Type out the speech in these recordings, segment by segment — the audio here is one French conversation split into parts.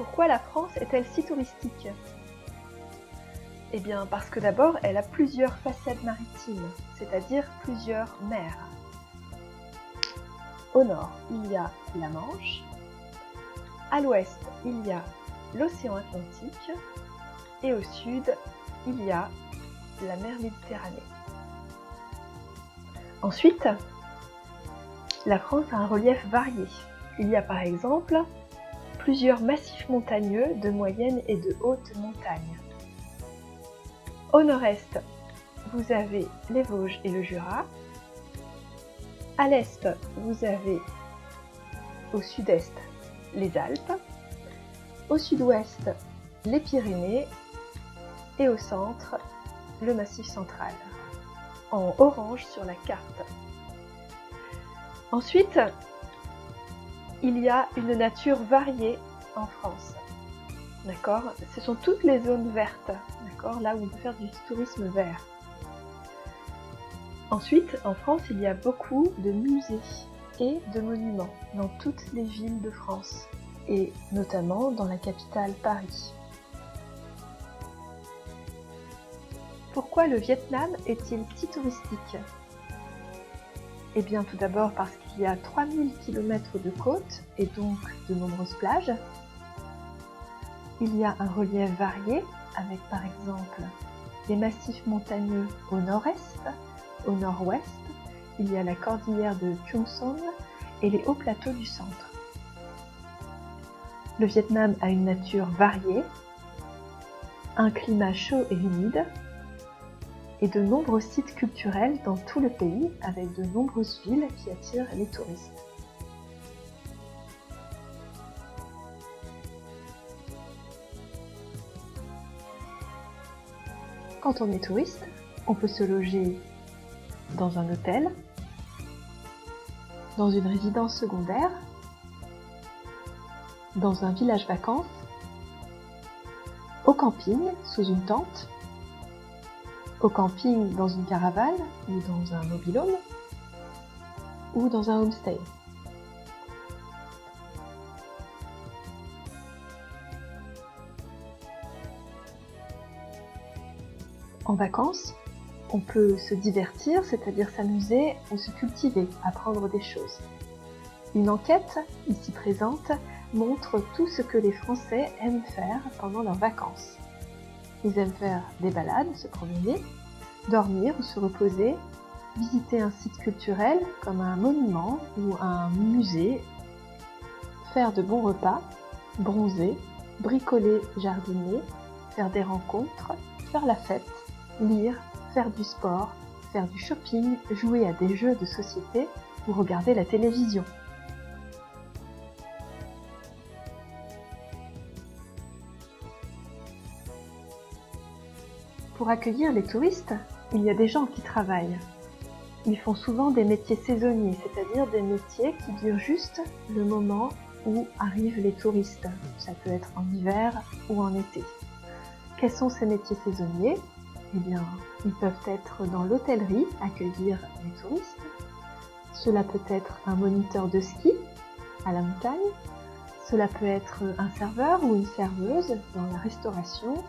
Pourquoi la France est-elle si touristique? Eh bien parce que d'abord elle a plusieurs façades maritimes, c'est-à-dire plusieurs mers. Au nord, il y a la Manche, à l'ouest, il y a l'océan Atlantique et au sud, il y a la mer Méditerranée. Ensuite, la France a un relief varié. Il y a par exemple plusieurs massifs montagneux de moyenne et de haute montagne. Au nord-est, vous avez les Vosges et le Jura. À l'est, vous avez au sud-est les Alpes. Au sud-ouest, les Pyrénées. Et au centre, le Massif central, en orange sur la carte. Ensuite, il y a une nature variée en France. D'accord ? Ce sont toutes les zones vertes, d'accord ? Là où on peut faire du tourisme vert. Ensuite, en France, il y a beaucoup de musées et de monuments dans toutes les villes de France, et notamment dans la capitale Paris. Pourquoi le Vietnam est-il si touristique? Eh bien tout d'abord parce qu'il y a 3000 km de côte et donc de nombreuses plages. Il y a un relief varié avec par exemple des massifs montagneux au nord-est, au nord-ouest. Il y a la cordillère de Chung Son et les hauts plateaux du centre. Le Vietnam a une nature variée, un climat chaud et humide, et de nombreux sites culturels dans tout le pays avec de nombreuses villes qui attirent les touristes. Quand on est touriste, on peut se loger dans un hôtel, dans une résidence secondaire, dans un village vacances, au camping sous une tente, au camping dans une caravane ou dans un mobil-home ou dans un homestay. En vacances, on peut se divertir, c'est-à-dire s'amuser ou se cultiver, apprendre des choses. Une enquête, ici présente, montre tout ce que les Français aiment faire pendant leurs vacances. Ils aiment faire des balades, se promener, dormir ou se reposer, visiter un site culturel comme un monument ou un musée, faire de bons repas, bronzer, bricoler, jardiner, faire des rencontres, faire la fête, lire, faire du sport, faire du shopping, jouer à des jeux de société ou regarder la télévision. Pour accueillir les touristes, il y a des gens qui travaillent. Ils font souvent des métiers saisonniers, c'est-à-dire des métiers qui durent juste le moment où arrivent les touristes. Ça peut être en hiver ou en été. Quels sont ces métiers saisonniers ? Eh bien, ils peuvent être dans l'hôtellerie, accueillir les touristes. Cela peut être un moniteur de ski à la montagne. Cela peut être un serveur ou une serveuse dans la restauration.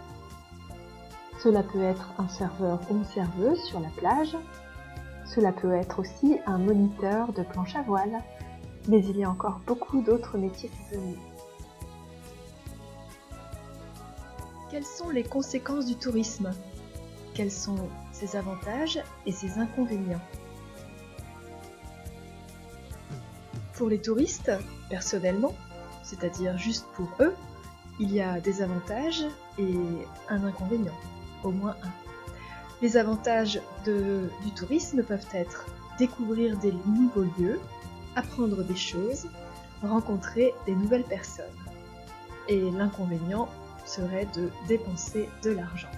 Cela peut être un serveur ou une serveuse sur la plage. Cela peut être aussi un moniteur de planche à voile. Mais il y a encore beaucoup d'autres métiers saisonniers. Quelles sont les conséquences du tourisme ? Quels sont ses avantages et ses inconvénients ? Pour les touristes, personnellement, c'est-à-dire juste pour eux, il y a des avantages et un inconvénient, au moins un. Les avantages du tourisme peuvent être découvrir des nouveaux lieux, apprendre des choses, rencontrer des nouvelles personnes. Et l'inconvénient serait de dépenser de l'argent.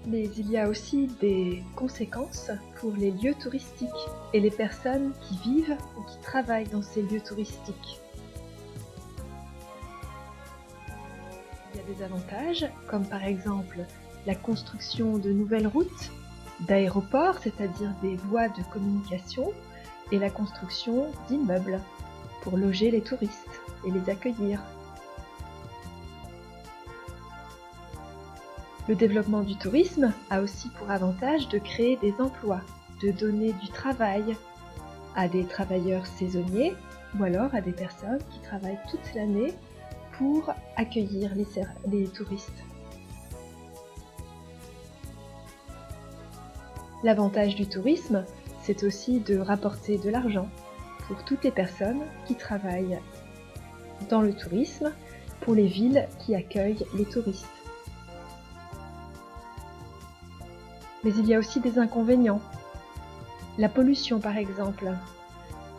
Mais il y a aussi des conséquences pour les lieux touristiques et les personnes qui vivent ou qui travaillent dans ces lieux touristiques. Il y a des avantages, comme par exemple la construction de nouvelles routes, d'aéroports, c'est-à-dire des voies de communication, et la construction d'immeubles. pour loger les touristes et les accueillir. Le développement du tourisme a aussi pour avantage de créer des emplois, de donner du travail à des travailleurs saisonniers ou alors à des personnes qui travaillent toute l'année pour accueillir les touristes. L'avantage du tourisme, c'est aussi de rapporter de l'argent pour toutes les personnes qui travaillent dans le tourisme, pour les villes qui accueillent les touristes. Mais il y a aussi des inconvénients. La pollution par exemple.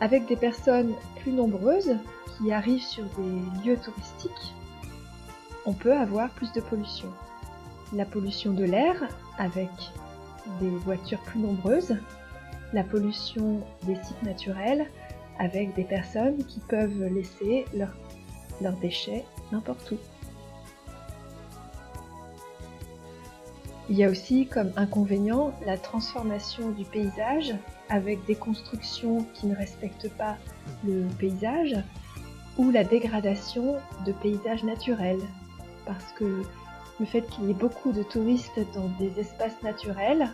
Avec des personnes plus nombreuses qui arrivent sur des lieux touristiques, on peut avoir plus de pollution. La pollution de l'air avec des voitures plus nombreuses, la pollution des sites naturels avec des personnes qui peuvent laisser leurs déchets n'importe où. Il y a aussi comme inconvénient la transformation du paysage avec des constructions qui ne respectent pas le paysage ou la dégradation de paysages naturels parce que le fait qu'il y ait beaucoup de touristes dans des espaces naturels,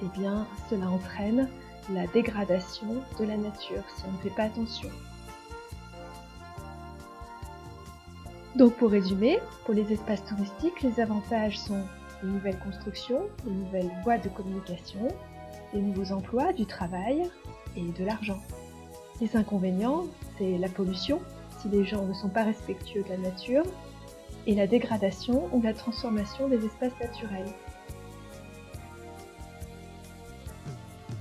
eh bien, cela entraîne la dégradation de la nature si on ne fait pas attention. Donc pour résumer, pour les espaces touristiques, les avantages sont les nouvelles constructions, les nouvelles voies de communication, les nouveaux emplois, du travail et de l'argent. Les inconvénients, c'est la pollution, si les gens ne sont pas respectueux de la nature, et la dégradation ou la transformation des espaces naturels.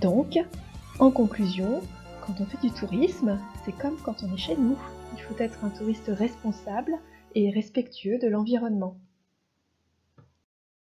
Donc, en conclusion, quand on fait du tourisme, c'est comme quand on est chez nous. Il faut être un touriste responsable et respectueux de l'environnement.